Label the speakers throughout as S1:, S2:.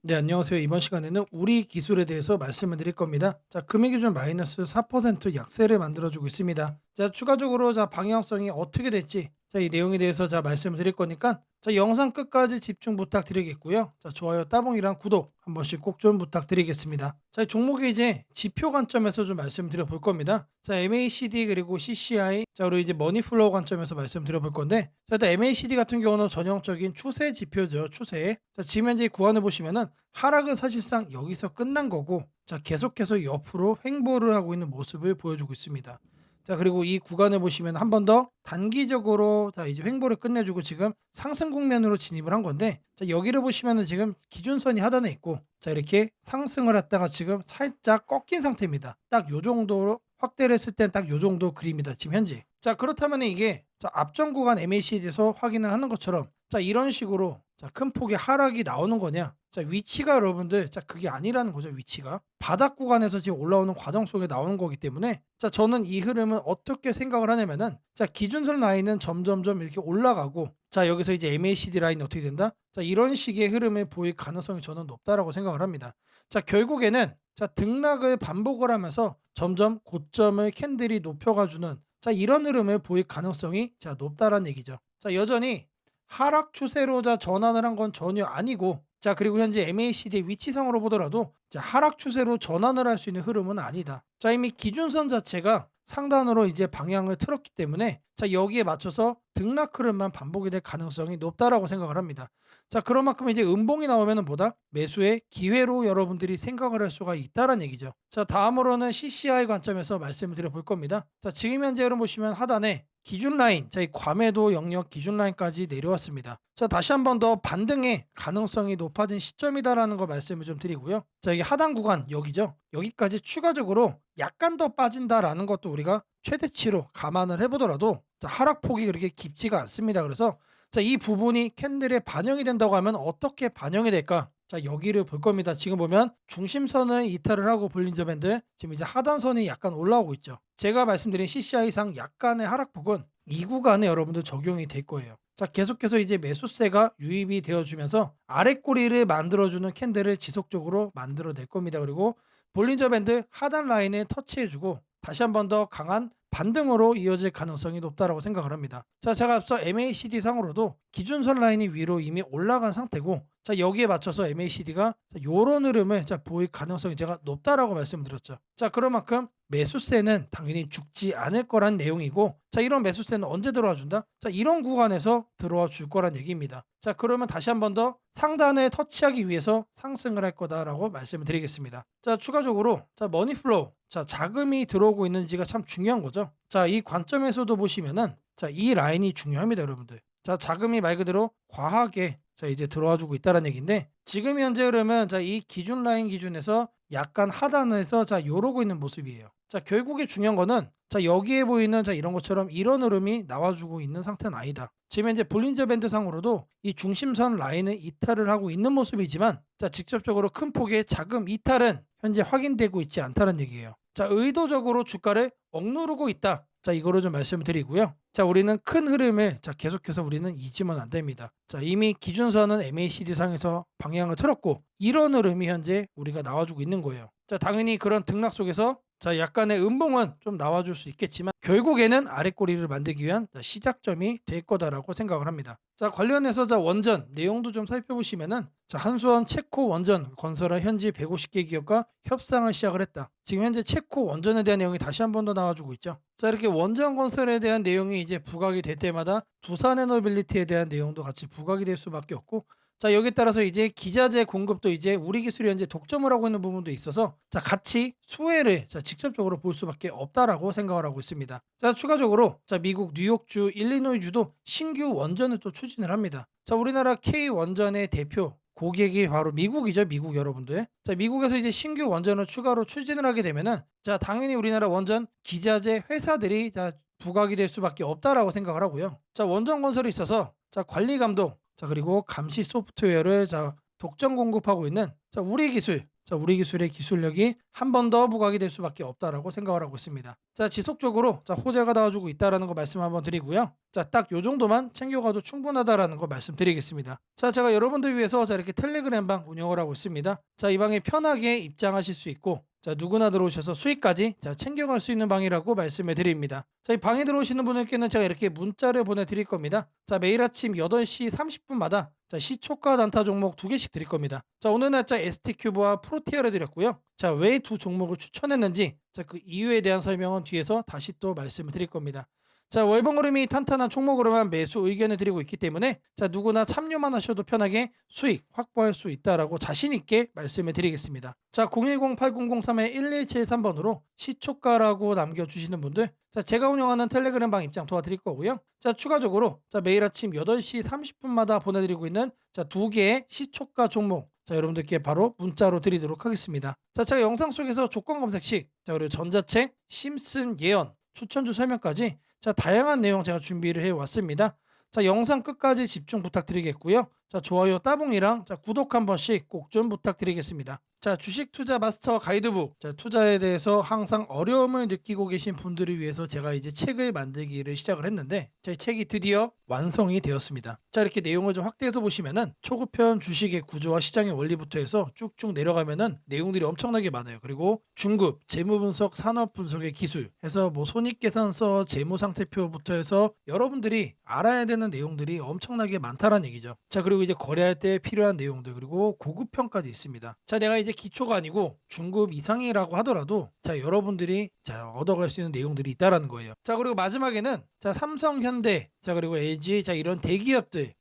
S1: 네, 안녕하세요. 이번 시간에는 우리 기술에 대해서 말씀을 드릴 겁니다. 자, 금액 기준 마이너스 4% 약세를 만들어주고 있습니다. 자, 추가적으로 방향성이 어떻게 될지 이 내용에 대해서 말씀을 드릴 거니까 영상 끝까지 집중 부탁드리겠고요. 자, 좋아요, 따봉이랑 구독 한 번씩 꼭 좀 부탁드리겠습니다. 자, 종목의 이제 지표 관점에서 좀 말씀드려 볼 겁니다. 자, MACD 그리고 CCI, 자, 그리고 이제 머니플로우 관점에서 말씀드려 볼 건데, 자, 일단 MACD 같은 경우는 전형적인 추세 지표죠. 추세. 자, 지금 현재 구간을 보시면은 하락은 사실상 여기서 끝난 거고, 자, 계속해서 옆으로 횡보를 하고 있는 모습을 보여주고 있습니다. 자, 그리고 이 구간을 보시면 한 번 더 단기적으로 이제 횡보를 끝내주고 지금 상승 국면으로 진입을 한 건데, 자, 여기를 보시면은 지금 기준선이 하단에 있고, 자, 이렇게 상승을 했다가 지금 살짝 꺾인 상태입니다. 딱 요 정도로 확대를 했을 땐 딱 요 정도 그림이다, 지금 현재. 자, 그렇다면 이게 앞전 구간 MACD에서 확인을 하는 것처럼 이런 식으로 큰 폭의 하락이 나오는 거냐? 위치가 여러분들 그게 아니라는 거죠. 위치가 바닥 구간에서 지금 올라오는 과정 속에 나오는 거기 때문에 저는 이 흐름은 어떻게 생각을 하냐면은 기준선 라인은 점점점 이렇게 올라가고, 여기서 이제 MACD 라인이 어떻게 된다? 이런 식의 흐름을 보일 가능성이 저는 높다라고 생각을 합니다. 결국에는 등락을 반복을 하면서 점점 고점을 캔들이 높여가 주는 이런 흐름을 보일 가능성이 높다라는 얘기죠. 여전히 하락 추세로 전환을 한 건 전혀 아니고, 그리고 현재 MACD 위치상으로 보더라도 하락 추세로 전환을 할 수 있는 흐름은 아니다. 이미 기준선 자체가 상단으로 이제 방향을 틀었기 때문에 여기에 맞춰서 등락 흐름만 반복이 될 가능성이 높다라고 생각을 합니다. 그런 만큼 이제 음봉이 나오면은 보다 매수의 기회로 여러분들이 생각을 할 수가 있다라는 얘기죠. 다음으로는 CCI 관점에서 말씀을 드려 볼 겁니다. 지금 현재 흐름 보시면 하단에 기준 라인, 이 과매도 영역 기준 라인까지 내려왔습니다. 다시 한번 더 반등의 가능성이 높아진 시점이다라는 거 말씀을 좀 드리고요. 이게 하단 구간 여기죠. 여기까지 추가적으로 약간 더 빠진다라는 것도 우리가 최대치로 감안을 해보더라도 하락폭이 그렇게 깊지가 않습니다. 그래서 이 부분이 캔들에 반영이 된다고 하면 어떻게 반영이 될까? 여기를 볼 겁니다. 지금 보면 중심선을 이탈을 하고 볼린저 밴드, 지금 이제 하단선이 약간 올라오고 있죠. 제가 말씀드린 CCI상 약간의 하락폭은 이 구간에 여러분들 적용이 될 거예요. 계속해서 이제 매수세가 유입이 되어주면서 아랫꼬리를 만들어주는 캔들을 지속적으로 만들어낼 겁니다. 그리고 볼린저 밴드 하단 라인을 터치해주고 다시 한번 더 강한 반등으로 이어질 가능성이 높다라고 생각을 합니다. 제가 앞서 MACD 상으로도 기준선 라인이 위로 이미 올라간 상태고, 여기에 맞춰서 MACD가 요런 흐름을 보일 가능성이 제가 높다라고 말씀드렸죠. 그런 만큼 매수세는 당연히 죽지 않을 거란 내용이고, 이런 매수세는 언제 들어와 준다? 이런 구간에서 들어와 줄 거란 얘기입니다. 그러면 다시 한번 더 상단을 터치하기 위해서 상승을 할 거다라고 말씀을 드리겠습니다. 추가적으로 머니플로우, 자금이 들어오고 있는지가 참 중요한 거죠. 이 관점에서도 보시면은 이 라인이 중요합니다, 여러분들. 자금이 말 그대로 과하게 이제 들어와 주고 있다는 얘기인데, 지금 현재 흐름은 이 기준 라인 기준에서 약간 하단에서 요러고 있는 모습이에요. 결국에 중요한 거는 여기에 보이는 이런 것처럼 이런 흐름이 나와주고 있는 상태는 아니다. 지금 현재 볼린저 밴드 상으로도 이 중심선 라인을 이탈을 하고 있는 모습이지만 직접적으로 큰 폭의 자금 이탈은 현재 확인되고 있지 않다는 얘기예요. 의도적으로 주가를 억누르고 있다. 이거를 좀 말씀을 드리고요. 우리는 큰 흐름을 계속해서 우리는 잊으면 안 됩니다. 이미 기준선은 MACD 상에서 방향을 틀었고 이런 흐름이 현재 우리가 나와주고 있는 거예요. 당연히 그런 등락 속에서 약간의 음봉은 좀 나와줄 수 있겠지만 결국에는 아랫꼬리를 만들기 위한 시작점이 될 거다라고 생각을 합니다. 관련해서 원전 내용도 좀 살펴보시면은 한수원 체코 원전 건설할 현지 150개 기업과 협상을 시작을 했다. 지금 현재 체코 원전에 대한 내용이 다시 한 번 더 나와주고 있죠. 이렇게 원전 건설에 대한 내용이 이제 부각이 될 때마다 두산에너빌리티에 대한 내용도 같이 부각이 될 수밖에 없고, 여기에 따라서 이제 기자재 공급도 이제 우리 기술이 현재 독점을 하고 있는 부분도 있어서 같이 수혜를 직접적으로 볼 수밖에 없다라고 생각을 하고 있습니다. 추가적으로 미국 뉴욕주, 일리노이주도 신규 원전을 또 추진을 합니다. 우리나라 K 원전의 대표 고객이 바로 미국이죠. 미국 여러분들. 미국에서 이제 신규 원전을 추가로 추진을 하게 되면은 당연히 우리나라 원전 기자재 회사들이 부각이 될 수밖에 없다라고 생각을 하고요. 원전 건설에 있어서 관리 감독, 그리고 감시 소프트웨어를 독점 공급하고 있는 우리 기술, 자, 우리 기술의 기술력이 한 번 더 부각이 될 수밖에 없다라고 생각을 하고 있습니다. 자, 지속적으로 자, 호재가 나와주고 있다라는 거 말씀 한번 드리고요. 자, 딱 요 정도만 챙겨가도 충분하다라는 거 말씀드리겠습니다. 자, 제가 여러분들 위해서 자, 이렇게 텔레그램 방 운영을 하고 있습니다. 자, 이 방에 편하게 입장하실 수 있고, 자, 누구나 들어오셔서 수익까지 자, 챙겨갈 수 있는 방이라고 말씀을 드립니다. 자, 이 방에 들어오시는 분들께는 제가 이렇게 문자를 보내드릴 겁니다. 자, 매일 아침 8시 30분마다 자, 시초가 단타 종목 2개씩 드릴 겁니다. 자, 오늘 날짜 ST큐브와 프로티아를 드렸고요. 자, 왜 두 종목을 추천했는지 자, 그 이유에 대한 설명은 뒤에서 다시 또 말씀을 드릴 겁니다. 자, 월봉 흐름이 탄탄한 종목으로만 매수 의견을 드리고 있기 때문에 자, 누구나 참여만 하셔도 편하게 수익 확보할 수 있다라고 자신 있게 말씀을 드리겠습니다. 자, 010-8003-1173번으로 시초가라고 남겨주시는 분들 자, 제가 운영하는 텔레그램 방 입장 도와드릴 거고요. 자, 추가적으로 자, 매일 아침 8시 30분마다 보내드리고 있는 자, 2개의 시초가 종목 자, 여러분들께 바로 문자로 드리도록 하겠습니다. 자, 제가 영상 속에서 조건 검색식 자, 그리고 전자책, 심슨 예언, 추천주 설명까지 자, 다양한 내용 제가 준비를 해왔습니다. 자, 영상 끝까지 집중 부탁드리겠고요. 자, 좋아요 따봉이랑 자, 구독 한 번씩 꼭 좀 부탁드리겠습니다. 자, 주식 투자 마스터 가이드북. 자, 투자에 대해서 항상 어려움을 느끼고 계신 분들을 위해서 제가 이제 책을 만들기를 시작을 했는데 제 책이 드디어 완성이 되었습니다. 자, 이렇게 내용을 좀 확대해서 보시면은 초급편 주식의 구조와 시장의 원리부터 해서 쭉쭉 내려가면은 내용들이 엄청나게 많아요. 그리고 중급, 재무 분석, 산업 분석의 기술 해서 뭐 손익계산서, 재무 상태표부터 해서 여러분들이 알아야 되는 내용들이 엄청나게 많다라는 얘기죠. 자, 그리고 이제 거래할 때 필요한 내용들 그리고 고급편까지 있습니다. 자, 내가 이제 기초가 아니고 중급 이상이라고 하더라도 자, 여러분들이 자, 얻어갈 수 있는 내용들이 있다라는 거예요. 자, 그리고 마지막에는 자, 삼성, 현대, 자, 그리고 LG 자, 이런 대기업들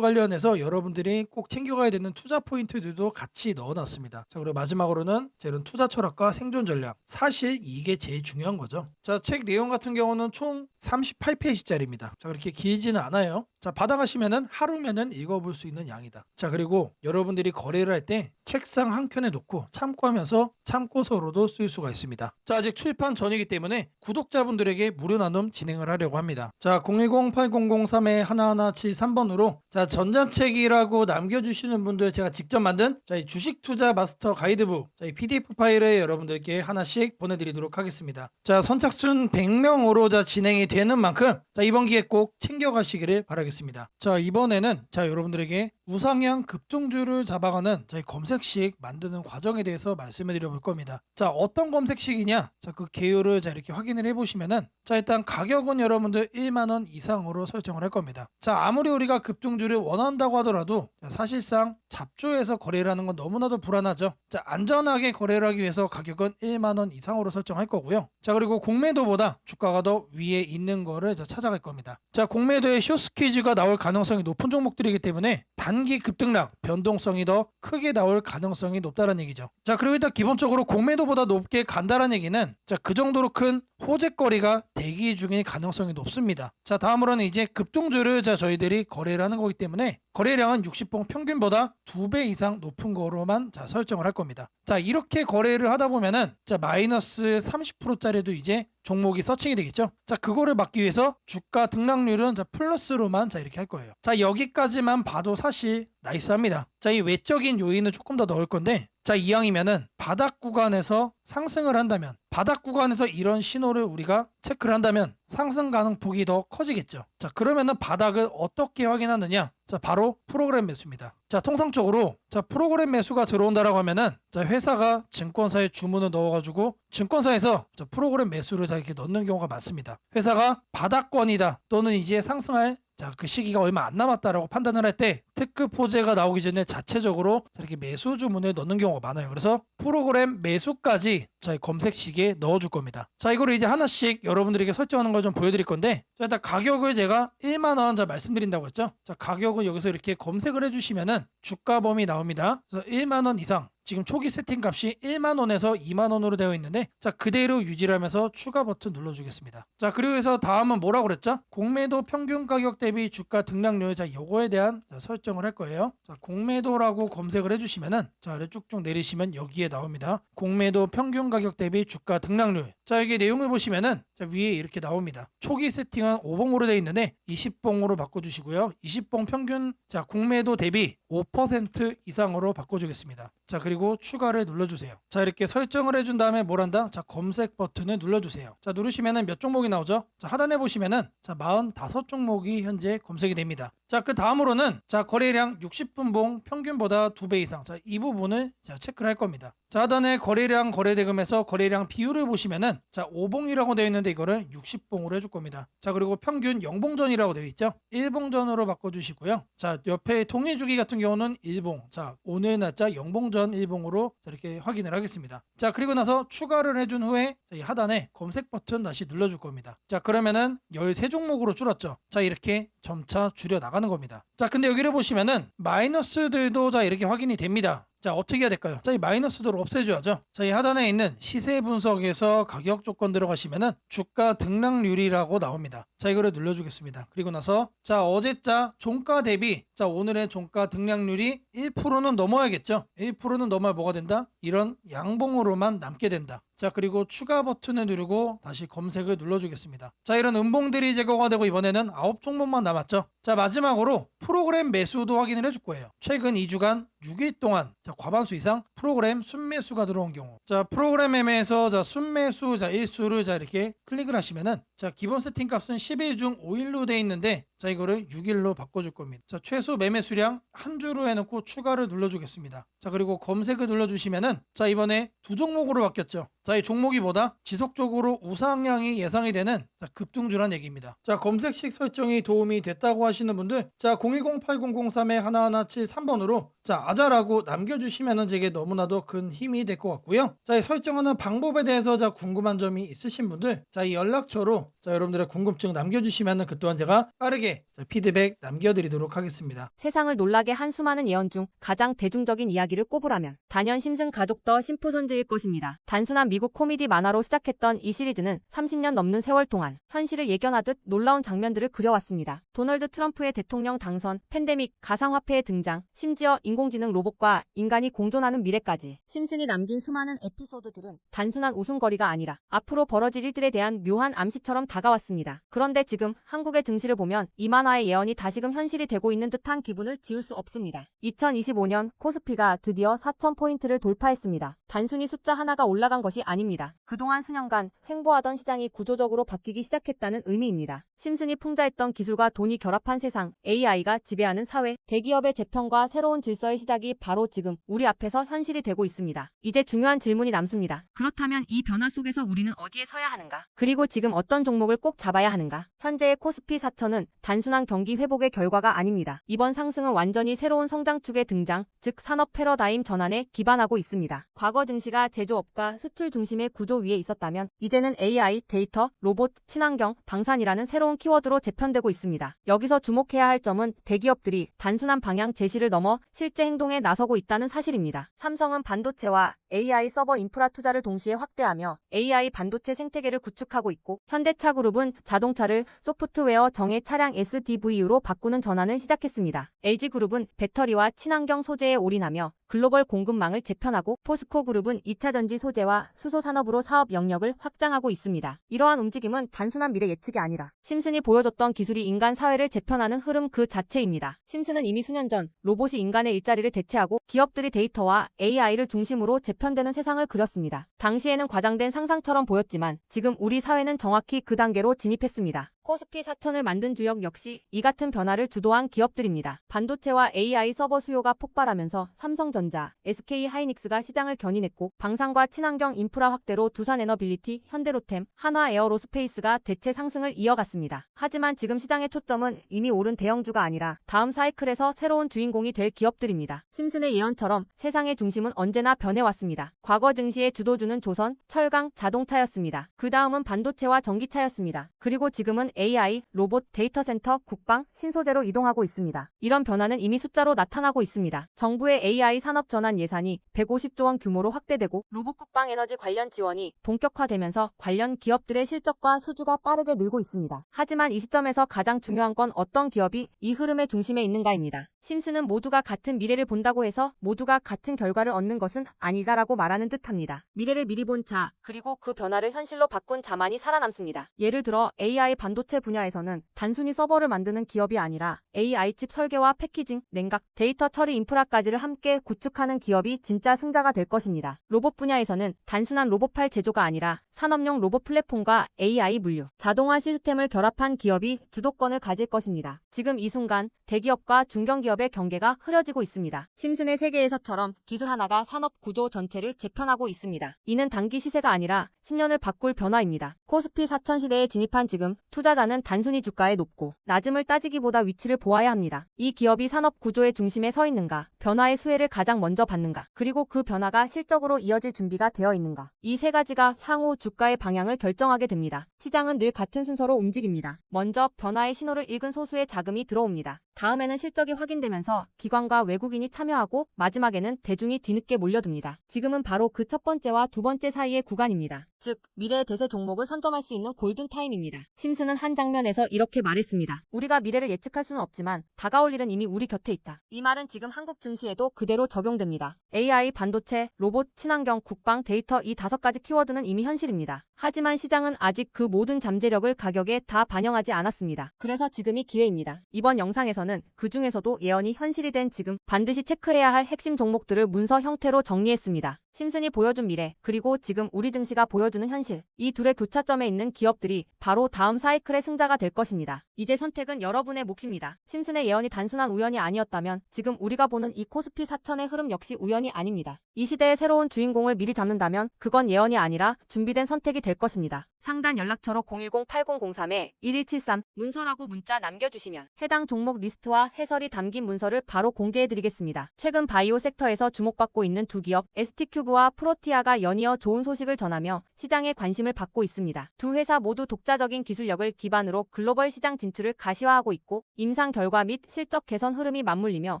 S1: 관련해서 여러분들이 꼭 챙겨가야 되는 투자 포인트들도 같이 넣어놨습니다. 자, 그리고 마지막으로는 자, 이런 투자 철학과 생존 전략 사실 이게 제일 중요한 거죠. 자, 책 내용 같은 경우는 총 38페이지짜리입니다. 자, 그렇게 길지는 않아요. 자, 받아가시면은 하루면은 읽어볼 수 있는 양이다. 자, 그리고 여러분들이 거래를 할 때 책상 한 켠에 놓고 참고하면서 참고서로도 쓸 수가 있습니다. 자, 아직 출판 전이기 때문에 구독자분들에게 무료 나눔 진행을 하려고 합니다. 자, 010-8003-1173번으로 자, 전자책이라고 남겨주시는 분들 제가 직접 만든 자, 이 주식 투자 마스터 가이드북 자, 이 PDF 파일을 여러분들께 하나씩 보내드리도록 하겠습니다. 자, 선착순 100명으로 자, 진행이 되는 만큼 자, 이번 기회 꼭 챙겨가시기를 바라겠습니다. 자, 이번에는 자, 여러분들에게 우상향 급등주를 잡아가는 자, 검색식 만드는 과정에 대해서 말씀을 드려볼 겁니다. 자, 어떤 검색식이냐? 자, 그 개요를 자, 이렇게 확인을 해보시면은 자, 일단 가격은 여러분들 1만원 이상으로 설정을 할 겁니다. 자, 아무리 우리가 급등주를 원한다고 하더라도 자, 사실상 잡주에서 거래를 하는 건 너무나도 불안하죠. 자, 안전하게 거래를 하기 위해서 가격은 1만원 이상으로 설정할 거고요. 자, 그리고 공매도보다 주가가 더 위에 있는 거를 자, 찾아갈 겁니다. 자, 공매도에 숏스퀴즈가 나올 가능성이 높은 종목들이기 때문에 단기 급등락 변동성이 더 크게 나올 가능성이 높다는 얘기죠. 자, 그리고 일단 기본적으로 공매도보다 높게 간다는 얘기는 자, 그 정도로 큰 호재거리가 대기 중일 가능성이 높습니다. 자, 다음으로는 이제 급등주를 자, 저희들이 거래를 하는 거기 때문에 거래량은 60봉 평균보다 2배 이상 높은 거로만 자, 설정을 할 겁니다. 자, 이렇게 거래를 하다 보면은 자, 마이너스 30%짜리도 이제 종목이 서칭이 되겠죠. 자, 그거를 막기 위해서 주가 등락률은 자, 플러스로만 자, 이렇게 할 거예요. 자, 여기까지만 봐도 사실 나이스합니다. 자, 이 외적인 요인을 조금 더 넣을 건데 자, 이왕이면은 바닥 구간에서 상승을 한다면 바닥 구간에서 이런 신호를 우리가 체크를 한다면 상승 가능폭이 더 커지겠죠. 자, 그러면은 바닥을 어떻게 확인하느냐? 자, 바로 프로그램 매수입니다. 자, 통상적으로 자, 프로그램 매수가 들어온다라고 하면은 자, 회사가 증권사에 주문을 넣어가지고 증권사에서 자, 프로그램 매수를 자, 이렇게 넣는 경우가 많습니다. 회사가 바닥권이다 또는 이제 상승할 자, 그 시기가 얼마 안 남았다라고 판단을 할 때 특급 호재가 나오기 전에 자체적으로 이렇게 매수 주문을 넣는 경우가 많아요. 그래서 프로그램 매수까지 자, 검색식에 넣어줄 겁니다. 자, 이거를 이제 하나씩 여러분들에게 설정하는 걸 좀 보여드릴 건데 자, 일단 가격을 제가 1만원 자, 말씀드린다고 했죠. 자, 가격을 여기서 이렇게 검색을 해주시면은 주가 범위 나옵니다. 그래서 1만원 이상 지금 초기 세팅 값이 1만원에서 2만원으로 되어 있는데 자, 그대로 유지를 하면서 추가 버튼 눌러주겠습니다. 자, 그리고 해서 다음은 뭐라고 그랬죠? 공매도 평균 가격 대비 주가 등락률 자, 요거에 대한 자, 설정을 할 거예요. 자, 공매도라고 검색을 해주시면은 자, 아래 쭉쭉 내리시면 여기에 나옵니다. 공매도 평균 가격 대비 주가 등락률. 자, 여기 내용을 보시면은 자, 위에 이렇게 나옵니다. 초기 세팅은 5봉으로 되어 있는데 20봉으로 바꿔주시고요. 20봉 평균 자, 공매도 대비 5% 이상으로 바꿔주겠습니다. 자, 그리고 그리고 추가를 눌러주세요. 자, 이렇게 설정을 해준 다음에 뭘 한다? 자, 검색 버튼을 눌러주세요. 자, 누르시면은 몇 종목이 나오죠? 자, 하단에 보시면은 자, 45종목이 현재 검색이 됩니다. 자, 그 다음으로는 자, 거래량 60분봉 평균보다 2배 이상. 자, 이 부분을 자, 체크를 할 겁니다. 자, 하단에 거래량 거래대금에서 거래량 비율을 보시면은 자, 5봉이라고 되어 있는데 이거를 60봉으로 해줄 겁니다. 자, 그리고 평균 0봉전이라고 되어 있죠. 1봉전으로 바꿔주시고요. 자, 옆에 통일주기 같은 경우는 1봉. 자, 오늘 날짜 0봉전 1봉으로 이렇게 확인을 하겠습니다. 자, 그리고 나서 추가를 해준 후에 자, 이 하단에 검색 버튼 다시 눌러줄 겁니다. 자, 그러면은 13종목으로 줄었죠. 자, 이렇게 점차 줄여 나가는 겁니다. 자, 근데 여기를 보시면은 마이너스들도 자, 이렇게 확인이 됩니다. 자, 어떻게 해야 될까요? 자, 이 마이너스들을 없애줘야죠. 자, 이 하단에 있는 시세 분석에서 가격 조건 들어가시면은 주가 등락률이라고 나옵니다. 자, 이거를 눌러주겠습니다. 그리고 나서 자, 어제자 종가 대비 자, 오늘의 종가 등락률이 1%는 넘어야겠죠. 1%는 넘어야 뭐가 된다? 이런 양봉으로만 남게 된다. 자, 그리고 추가 버튼을 누르고 다시 검색을 눌러주겠습니다. 자, 이런 음봉들이 제거가 되고 이번에는 9종목만 남았죠. 자, 마지막으로 프로그램 매수도 확인을 해줄 거예요. 최근 2주간 6일 동안 자, 과반수 이상 프로그램 순매수가 들어온 경우. 자, 프로그램 매매에서 자, 순매수 자, 일수를 자, 이렇게 클릭을 하시면은 자, 기본 세팅 값은 10일 중 5일로 돼 있는데 자, 이거를 6일로 바꿔줄 겁니다. 자, 최소 매매 수량 한 주로 해놓고 추가를 눌러주겠습니다. 자, 그리고 검색을 눌러주시면은 자, 이번에 2종목으로 바뀌었죠. 자, 이 종목이 보다 지속적으로 우상향이 예상이 되는 자, 급등주란 얘기입니다. 자, 검색식 설정이 도움이 됐다고 하시는 분들 자, 010-8003-1173번으로 자, 아자라고 남겨주시면은 제게 너무나도 큰 힘이 될 것 같고요. 자, 이 설정하는 방법에 대해서 자, 궁금한 점이 있으신 분들 자, 이 연락처로 자, 여러분들의 궁금증 남겨주시면은 그 또한 제가 빠르게 자, 피드백 남겨드리도록 하겠습니다.
S2: 세상을 놀라게 한 수많은 예언 중 가장 대중적인 이야기를 꼽으라면 단연 심슨 가족 더 심프손즈일 것입니다. 단순한 미국 코미디 만화로 시작했던 이 시리즈는 30년 넘는 세월 동안 현실을 예견하듯 놀라운 장면들을 그려왔습니다. 도널드 트럼프의 대통령 당선, 팬데믹, 가상화폐의 등장, 심지어 인공지능 로봇과 인간이 공존하는 미래까지 심슨이 남긴 수많은 에피소드들은 단순한 웃음거리가 아니라 앞으로 벌어질 일들에 대한 묘한 암시처럼 다가왔습니다. 그런데 지금 한국의 등실을 보면 이 만화의 예언이 다시금 현실이 되고 있는 듯한 기분을 지울 수 없습니다. 2025년 코스피가 드디어 4,000포인트를 돌파했습니다. 단순히 숫자 하나가 올라간 것이 아닙니다. 그동안 수년간 횡보하던 시장이 구조적으로 바뀌기 시작했다는 의미입니다. 심슨이 풍자했던 기술과 돈이 결합한 세상, AI가 지배하는 사회, 대기업의 재편과 새로운 질서의 시작이 바로 지금 우리 앞에서 현실이 되고 있습니다. 이제 중요한 질문이 남습니다. 그렇다면 이 변화 속에서 우리는 어디에 서야 하는가? 그리고 지금 어떤 종목을 꼭 잡아야 하는가? 현재의 코스피 4천은 단순한 경기 회복의 결과가 아닙니다. 이번 상승은 완전히 새로운 성장축의 등장, 즉 산업 패러다임 전환에 기반하고 있습니다. 과거 증시가 제조업과 수출 중심의 구조 위에 있었다면 이제는 AI, 데이터, 로봇, 친환경, 방산이라는 새로운 키워드로 재편되고 있습니다. 여기서 주목해야 할 점은 대기업들이 단순한 방향 제시를 넘어 실제 행동에 나서고 있다는 사실입니다. 삼성은 반도체와 AI 서버 인프라 투자를 동시에 확대하며 AI 반도체 생태계를 구축하고 있고, 현대차 그룹은 자동차를 소프트웨어 정예 차량 SDV로 바꾸는 전환을 시작했습니다. LG그룹은 배터리와 친환경 소재에 올인하며 글로벌 공급망을 재편하고, 포스코 그룹은 2차 전지 소재와 수소 산업으로 사업 영역을 확장하고 있습니다. 이러한 움직임은 단순한 미래 예측이 아니라 심슨이 보여줬던 기술이 인간 사회를 재편하는 흐름 그 자체입니다. 심슨은 이미 수년 전 로봇이 인간의 일자리를 대체하고 기업들이 데이터와 AI를 중심으로 재편되는 세상을 그렸습니다. 당시에는 과장된 상상처럼 보였지만 지금 우리 사회는 정확히 그 단계로 진입했습니다. 코스피 4천을 만든 주역 역시 이 같은 변화를 주도한 기업들입니다. 반도체와 AI 서버 수요가 폭발하면서 삼성전자, SK하이닉스가 시장을 견인했고, 방산과 친환경 인프라 확대로 두산에너빌리티, 현대로템, 한화에어로스페이스가 대체 상승을 이어갔습니다. 하지만 지금 시장의 초점은 이미 오른 대형주가 아니라 다음 사이클에서 새로운 주인공이 될 기업들입니다. 심슨의 예언처럼 세상의 중심은 언제나 변해왔습니다. 과거 증시의 주도주는 조선, 철강, 자동차였습니다. 그 다음은 반도체와 전기차였습니다. 그리고 지금은 AI, 로봇, 데이터 센터, 국방, 신소재로 이동하고 있습니다. 이런 변화는 이미 숫자로 나타나고 있습니다. 정부의 AI 산업 전환 예산이 150조 원 규모로 확대되고, 로봇 국방 에너지 관련 지원이 본격화되면서 관련 기업들의 실적과 수주가 빠르게 늘고 있습니다. 하지만 이 시점에서 가장 중요한 건 어떤 기업이 이 흐름의 중심에 있는가입니다. 심슨은 모두가 같은 미래를 본다고 해서 모두가 같은 결과를 얻는 것은 아니다라고 말하는 듯합니다. 미래를 미리 본 자, 그리고 그 변화를 현실로 바꾼 자만이 살아남습니다. 예를 들어 AI 반도체 분야에서는 단순히 서버를 만드는 기업이 아니라 AI 칩 설계와 패키징, 냉각, 데이터 처리 인프라까지를 함께 구축하는 기업이 진짜 승자가 될 것입니다. 로봇 분야에서는 단순한 로봇팔 제조가 아니라 산업용 로봇 플랫폼과 AI 물류, 자동화 시스템을 결합한 기업이 주도권을 가질 것입니다. 지금 이 순간 대기업과 중견기업의 경계가 흐려지고 있습니다. 심슨의 세계에서처럼 기술 하나가 산업 구조 전체를 재편하고 있습니다. 이는 단기 시세가 아니라 10년을 바꿀 변화입니다. 코스피 4000 시대에 진입한 지금 투자자는 단순히 주가의 높고 낮음을 따지기보다 위치를 보아야 합니다. 이 기업이 산업 구조의 중심에 서 있는가, 변화의 수혜를 가장 먼저 받는가, 그리고 그 변화가 실적으로 이어질 준비가 되어 있는가. 이 세 가지가 향후 주가의 방향을 결정하게 됩니다. 시장은 늘 같은 순서로 움직입니다. 먼저 변화의 신호를 읽은 소수의 자금이 들어옵니다. 다음에는 실적이 확인되면서 기관과 외국인이 참여하고 마지막에는 대중이 뒤늦게 몰려듭니다. 지금은 바로 그 첫 번째와 두 번째 사이의 구간입니다. 즉, 미래의 대세 종목을 선점할 수 있는 골든타임입니다. 심슨은 한 장면에서 이렇게 말했습니다. 우리가 미래를 예측할 수는 없지만 다가올 일은 이미 우리 곁에 있다. 이 말은 지금 한국 증시에도 그대로 적용됩니다. AI, 반도체, 로봇, 친환경, 국방, 데이터 이 5가지 키워드는 이미 현실입니다. 하지만 시장은 아직 그 모든 잠재력을 가격에 다 반영하지 않았습니다. 그래서 지금이 기회입니다. 이번 영상에서는 그 중에서도 예언이 현실이 된 지금 반드시 체크해야 할 핵심 종목들을 문서 형태로 정리했습니다. 심슨이 보여준 미래, 그리고 지금 우리 증시가 보여주는 현실. 이 둘의 교차점에 있는 기업들이 바로 다음 사이클의 승자가 될 것입니다. 이제 선택은 여러분의 몫입니다. 심슨의 예언이 단순한 우연이 아니었다면 지금 우리가 보는 이 코스피 4000의 흐름 역시 우연이 아닙니다. 이 시대의 새로운 주인공을 미리 잡는다면 그건 예언이 아니라 준비된 선택이 될 것입니다. 상단 연락처로 010-8003-1173 문서라고 문자 남겨주시면 해당 종목 리스트와 해설이 담긴 문서를 바로 공개해드리겠습니다. 최근 바이오 섹터에서 주목받고 있는 두 기업 ST큐브와 프로티아가 연이어 좋은 소식을 전하며 시장의 관심을 받고 있습니다. 두 회사 모두 독자적인 기술력을 기반으로 글로벌 시장 진출을 가시화하고 있고 임상 결과 및 실적 개선 흐름이 맞물리며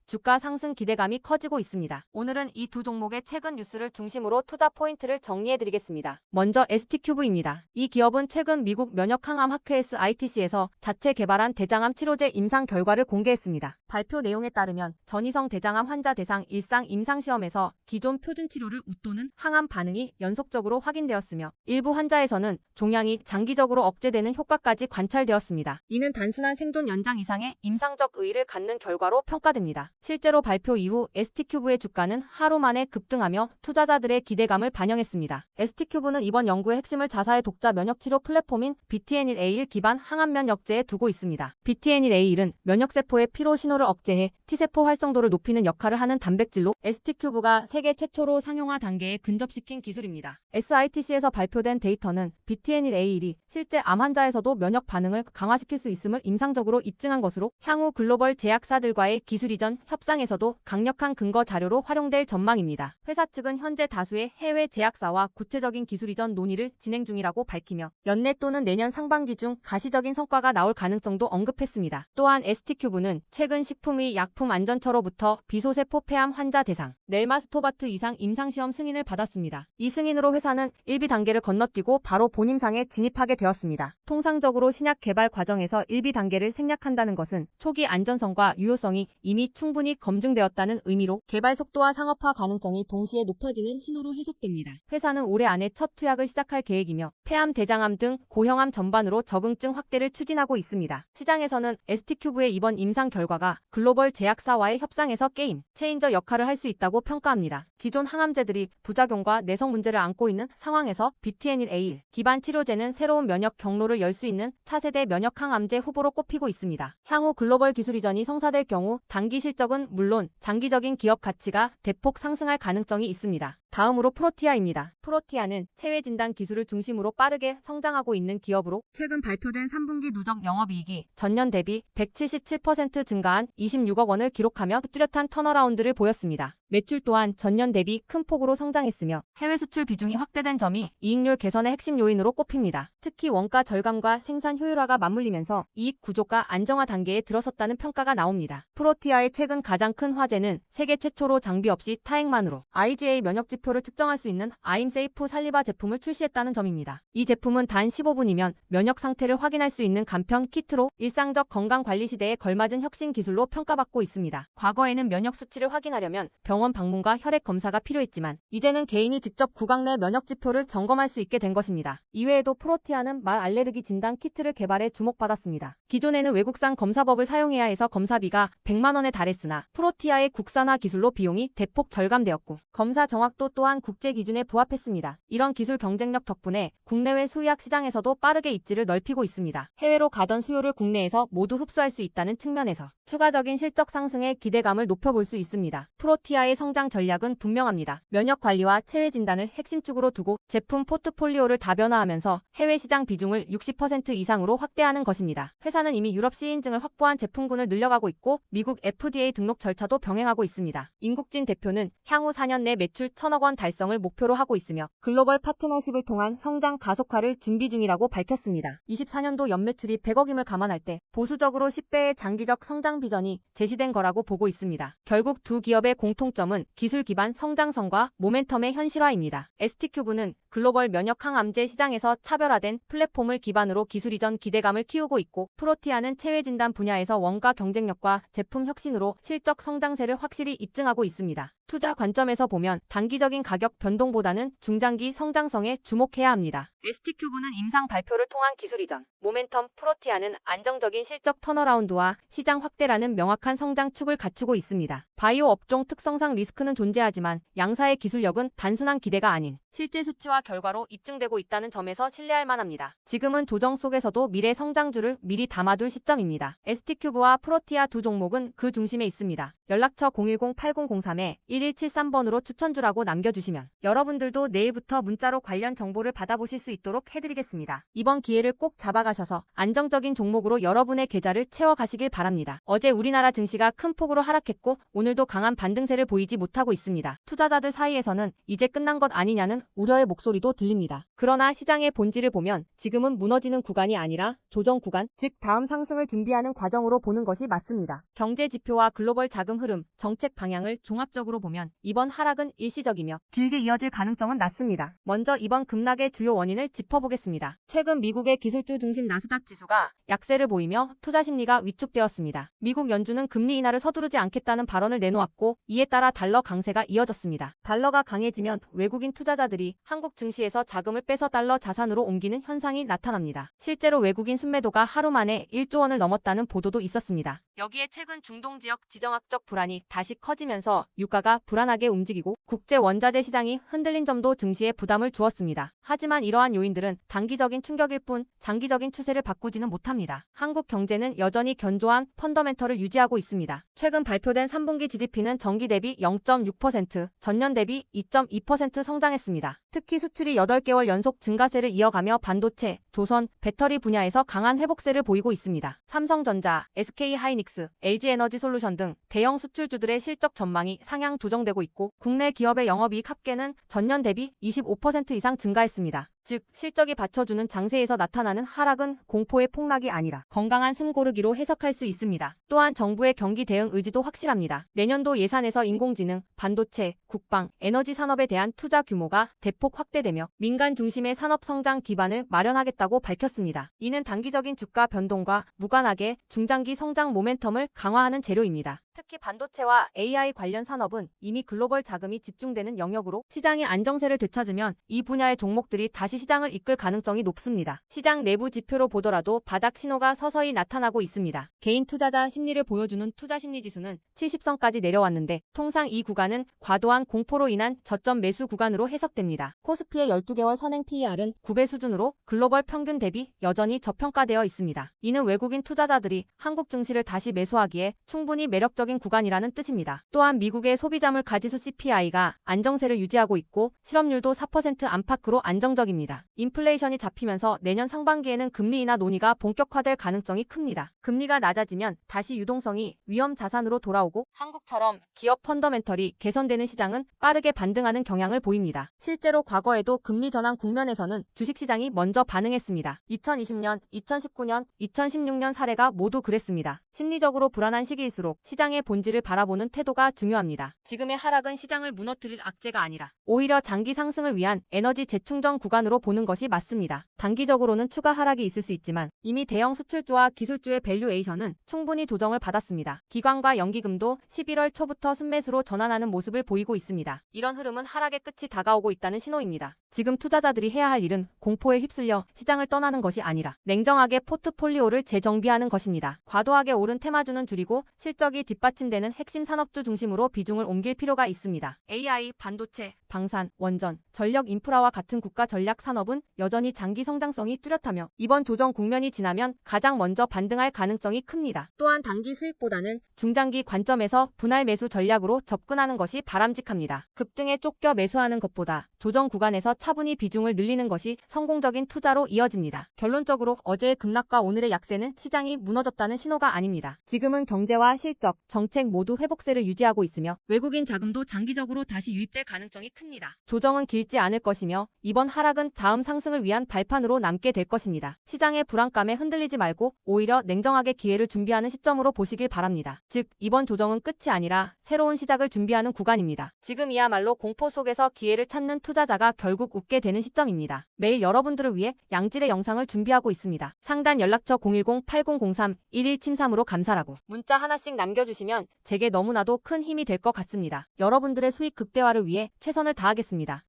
S2: 주가 상승 기대감이 커지고 있습니다. 오늘은 이 두 종목의 최근 뉴스를 중심으로 투자 포인트를 정리해드리겠습니다. 먼저 ST큐브입니다. 이 기업은 최근 미국 면역항암 하크에스 ITC에서 자체 개발한 대장암 치료제 임상 결과를 공개했습니다. 발표 내용에 따르면 전이성 대장암 환자 대상 일상 임상시험에서 기존 표준 치료를 웃도는 항암 반응이 연속적으로 확인되었으며 일부 환자에서는 종양이 장기적으로 억제되는 효과까지 관찰되었습니다. 이는 단순한 생존 연장 이상의 임상적 의의를 갖는 결과로 평가됩니다. 실제로 발표 이후 ST큐브의 주가는 하루 만에 급등하며 투자자들의 기대감을 반영했습니다. ST큐브는 이번 연구의 핵심을 자사의 독자 면역치료 플랫폼인 BTNL-A1 기반 항암 면역제에 두고 있습니다. BTNL-A1은 면역세포의 피로 신호를 억제해 T세포 활성도를 높이는 역할을 하는 단백질로 ST큐브가 세계 최초로 상용화 단계에 근접시킨 기술입니다. SITC에서 발표된 데이터는 BTNL-A1이 실제 암 환자에서도 면역 반응을 강화시킬 수 있음을 임상적으로 입증한 것으로 향후 글로벌 제약사들과의 기술 이전 협상에서도 강력한 근거 자료로 활용될 전망입니다. 회사 측은 현재 다수의 해외 제약사와 구체적인 기술 이전 논의를 진행 중이라고 밝히며 연내 또는 내년 상반기 중 가시적인 성과가 나올 가능성도 언급했습니다. 또한 ST큐브는 최근 식품의 약품안전처로부터 비소세포 폐암 환자 대상 넬마스토바트 이상 임상시험 승인을 받았습니다. 이 승인으로 회사는 1비 단계를 건너뛰고 바로 본임상에 진입하게 되었습니다. 통상적으로 신약 개발 과정에서 1비 단계를 생략한다는 것은 초기 안전성과 유효성이 이미 충분히 검증되었다는 의미로 개발 속도와 상업화 가능성이 동시에 높아지는 신호로 해석됩니다. 회사는 올해 안에 첫 투약을 시작할 계획이며 폐암, 대장암 등 고형암 전반으로 적응증 확대를 추진하고 있습니다. 시장에서는 ST큐브의 이번 임상 결과가 글로벌 제약사와의 협상에서 게임 체인저 역할을 할 수 있다고 평가합니다. 기존 항암제들이 부작용과 내성 문제를 안고 있는 상황에서 BTNL-A1 기반 치료제는 새로운 면역 경로를 열 수 있는 차세대 면역 항암제 후보로 꼽히고 있습니다. 향후 글로벌 기술 이전이 성사될 경우 단기 실적은 물론 장기적인 기업 가치가 대폭 상승할 가능성이 있습니다. 다음으로 프로티아입니다. 프로티아는 체외 진단 기술을 중심으로 빠르게 성장하고 있는 기업으로 최근 발표된 3분기 누적 영업이익이 전년 대비 177% 증가한 26억 원을 기록하며 뚜렷한 턴어라운드를 보였습니다. 매출 또한 전년 대비 큰 폭으로 성장했으며 해외 수출 비중이 확대된 점이 이익률 개선의 핵심 요인으로 꼽힙니다. 특히 원가 절감과 생산 효율화가 맞물리면서 이익 구조가 안정화 단계에 들어섰다는 평가가 나옵니다. 프로티아의 최근 가장 큰 화제는 세계 최초로 장비 없이 타액만으로 IgA 면역 지표를 측정할 수 있는 아임세이프 살리바 제품을 출시했다는 점입니다. 이 제품은 단 15분이면 면역 상태를 확인할 수 있는 간편 키트로 일상적 건강 관리 시대에 걸맞은 혁신 기술로 평가받고 있습니다. 과거에는 면역 수치를 확인하려면 병원 방문과 혈액 검사가 필요했지만 이제는 개인이 직접 구강 내 면역 지표를 점검할 수 있게 된 것입니다. 이외에도 프로티아는 말 알레르기 진단 키트를 개발해 주목받았습니다. 기존에는 외국산 검사법을 사용해야 해서 검사비가 100만 원에 달했으나 프로티아의 국산화 기술로 비용이 대폭 절감되었고 검사 정확도 또한 국제 기준에 부합했습니다. 이런 기술 경쟁력 덕분에 국내외 수의학 시장에서도 빠르게 입지를 넓히고 있습니다. 해외로 가던 수요를 국내에서 모두 흡수할 수 있다는 측면에서 추가적인 실적 상승의 기대감을 높여볼 수 있습니다. 프로티아의 성장 전략은 분명합니다. 면역 관리와 체외 진단을 핵심축으로 두고 제품 포트폴리오를 다변화하면서 해외 시장 비중을 60% 이상으로 확대하는 것입니다. 회사는 이미 유럽 시인증을 확보한 제품군을 늘려가고 있고 미국 FDA 등록 절차도 병행하고 있습니다. 임국진 대표는 향후 4년 내 매출 1,000억 원 달성을 목표로 하고 있으며 글로벌 파트너십을 통한 성장 가속화를 준비 중이라고 밝혔습니다. 24년도 연매출이 100억임을 감안할 때 보수적으로 10배의 장기적 성장 비전이 제시된 거라고 보고 있습니다. 결국 두 기업의 공통점은 기술 기반 성장성과 모멘텀의 현실화입니다. ST큐브는 글로벌 면역 항암제 시장에서 차별화된 플랫폼을 기반으로 기술 이전 기대감을 키우고 있고 프로티아는 체외 진단 분야에서 원가 경쟁력과 제품 혁신으로 실적 성장세를 확실히 입증하고 있습니다. 투자 관점에서 보면 단기적인 가격 변동보다는 중장기 성장성에 주목해야 합니다. ST큐브는 임상 발표를 통한 기술 이전, 모멘텀 프로티아는 안정적인 실적 턴어라운드와 시장 확대라는 명확한 성장 축을 갖추고 있습니다. 바이오 업종 특성상 리스크는 존재하지만 양사의 기술력은 단순한 기대가 아닌 실제 수치와 결과로 입증되고 있다는 점에서 신뢰할 만합니다. 지금은 조정 속에서도 미래 성장주를 미리 담아둘 시점입니다. ST큐브와 프로티아 두 종목은 그 중심에 있습니다. 연락처 010-8003-1173번으로 추천주라고 남겨주시면 여러분들도 내일부터 문자로 관련 정보를 받아보실 수 있도록 해드리겠습니다. 이번 기회를 꼭 잡아가셔서 안정적인 종목으로 여러분의 계좌를 채워가시길 바랍니다. 어제 우리나라 증시가 큰 폭으로 하락했고 오늘도 강한 반등세를 보이지 못하고 있습니다. 투자자들 사이에서는 이제 끝난 것 아니냐는 우려의 목소리도 들립니다. 그러나 시장의 본질을 보면 지금은 무너지는 구간이 아니라 조정 구간, 즉 다음 상승을 준비하는 과정으로 보는 것이 맞습니다. 경제 지표와 글로벌 자금 흐름, 정책 방향을 종합적으로 보면 이번 하락은 일시적이며 길게 이어질 가능성은 낮습니다. 먼저 이번 급락의 주요 원인을 짚어보겠습니다. 최근 미국의 기술주 중심 나스닥 지수가 약세를 보이며 투자 심리가 위축되었습니다. 미국 연준은 금리 인하를 서두르지 않겠다는 발언을 내놓았고 이에 따라 달러 강세가 이어졌습니다. 달러가 강해지면 외국인 투자자들이 한국 증시에서 자금을 빼서 달러 자산으로 옮기는 현상이 나타납니다. 실제로 외국인 순매도가 하루 만에 1조 원을 넘었다는 보도도 있었습니다. 여기에 최근 중동 지역 지정학적 불안이 다시 커지면서 유가가 불안하게 움직이고 국제 원자재 시장이 흔들린 점도 증시에 부담을 주었습니다. 하지만 이러한 요인들은 단기적인 충격일 뿐 장기적인 추세를 바꾸지는 못합니다. 한국 경제는 여전히 견조한 펀더멘털을 유지하고 있습니다. 최근 발표된 3분기 GDP는 전기 대비 0.6%, 전년 대비 2.2% 성장했습니다. 특히 수출이 8개월 연속 증가세를 이어가며 반도체, 조선, 배터리 분야에서 강한 회복세를 보이고 있습니다. 삼성전자, SK하이닉스, LG에너지솔루션 등 대형 수출주들의 실적 전망이 상향 조정되고 있고 국내 기업의 영업이익 합계는 전년 대비 25% 이상 증가했습니다. 즉 실적이 받쳐주는 장세에서 나타나는 하락은 공포의 폭락이 아니라 건강한 숨 고르기로 해석할 수 있습니다. 또한 정부의 경기 대응 의지도 확실합니다. 내년도 예산에서 인공지능, 반도체, 국방, 에너지 산업에 대한 투자 규모가 대폭 확대되며 민간 중심의 산업 성장 기반을 마련하겠다고 밝혔습니다. 이는 단기적인 주가 변동과 무관하게 중장기 성장 모멘텀을 강화하는 재료입니다. 특히 반도체와 AI 관련 산업은 이미 글로벌 자금이 집중되는 영역으로 시장의 안정세를 되찾으면 이 분야의 종목들이 다시 시장을 이끌 가능성이 높습니다. 시장 내부 지표로 보더라도 바닥 신호가 서서히 나타나고 있습니다. 개인 투자자 심리를 보여주는 투자심리지수는 70선까지 내려왔는데 통상 이 구간은 과도한 공포로 인한 저점 매수 구간으로 해석됩니다. 코스피의 12개월 선행 PER은 9배 수준으로 글로벌 평균 대비 여전히 저평가되어 있습니다. 이는 외국인 투자자들이 한국 증시를 다시 매수하기에 충분히 매력적인 안정적인 구간이라는 뜻입니다. 또한 미국의 소비자물 가지수 CPI가 안정세를 유지하고 있고 실업률도 4% 안팎으로 안정적입니다. 인플레이션이 잡히면서 내년 상반기에는 금리 인하 논의가 본격화될 가능성이 큽니다. 금리가 낮아지면 다시 유동성이 위험 자산으로 돌아오고 한국처럼 기업 펀더멘털이 개선되는 시장은 빠르게 반등하는 경향을 보입니다. 실제로 과거에도 금리 전환 국면에서는 주식시장이 먼저 반응했습니다. 2020년, 2019년, 2016년 사례가 모두 그랬습니다. 심리적으로 불안한 시기일수록 시장의 본질을 바라보는 태도가 중요합니다. 지금의 하락은 시장을 무너뜨릴 악재가 아니라 오히려 장기 상승을 위한 에너지 재충전 구간으로 보는 것이 맞습니다. 단기적으로는 추가 하락이 있을 수 있지만 이미 대형 수출주와 기술주의 밸류에이션은 충분히 조정을 받았습니다. 기관과 연기금도 11월 초부터 순매수로 전환하는 모습을 보이고 있습니다. 이런 흐름은 하락의 끝이 다가오고 있다는 신호입니다. 지금 투자자들이 해야 할 일은 공포에 휩쓸려 시장을 떠나는 것이 아니라 냉정하게 포트폴리오를 재정비하는 것입니다. 과도하게 오른 테마주는 줄이고 실적이 뒷받침되는 핵심 산업주 중심으로 비중을 옮길 필요가 있습니다. AI, 반도체, 방산, 원전, 전력 인프라와 같은 국가 전략 산업은 여전히 장기 성장성이 뚜렷하며 이번 조정 국면이 지나면 가장 먼저 반등할 가능성이 큽니다. 또한 단기 수익보다는 중장기 관점에서 분할 매수 전략으로 접근하는 것이 바람직합니다. 급등에 쫓겨 매수하는 것보다 조정 구간에서 차분히 비중을 늘리는 것이 성공적인 투자로 이어집니다. 결론적으로 어제의 급락과 오늘의 약세는 시장이 무너졌다는 신호가 아닙니다. 지금은 경제와 실적, 정책 모두 회복세를 유지하고 있으며 외국인 자금도 장기적으로 다시 유입될 가능성이 큽니다. 조정은 길지 않을 것이며 이번 하락은 다음 상승을 위한 발판으로 남게 될 것입니다. 시장의 불안감에 흔들리지 말고 오히려 냉정하게 기회를 준비하는 시점으로 보시길 바랍니다. 즉, 이번 조정은 끝이 아니라 새로운 시작을 준비하는 구간입니다. 지금이야말로 공포 속에서 기회를 찾는 투자자가 결국 웃게 되는 시점입니다. 매일 여러분들을 위해 양질의 영상을 준비하고 있습니다. 상단 연락처 010-8003-1173으로 감사라고 문자 하나씩 남겨주시면 제게 너무나도 큰 힘이 될 것 같습니다. 여러분들의 수익 극대화를 위해 최선을 다하겠습니다.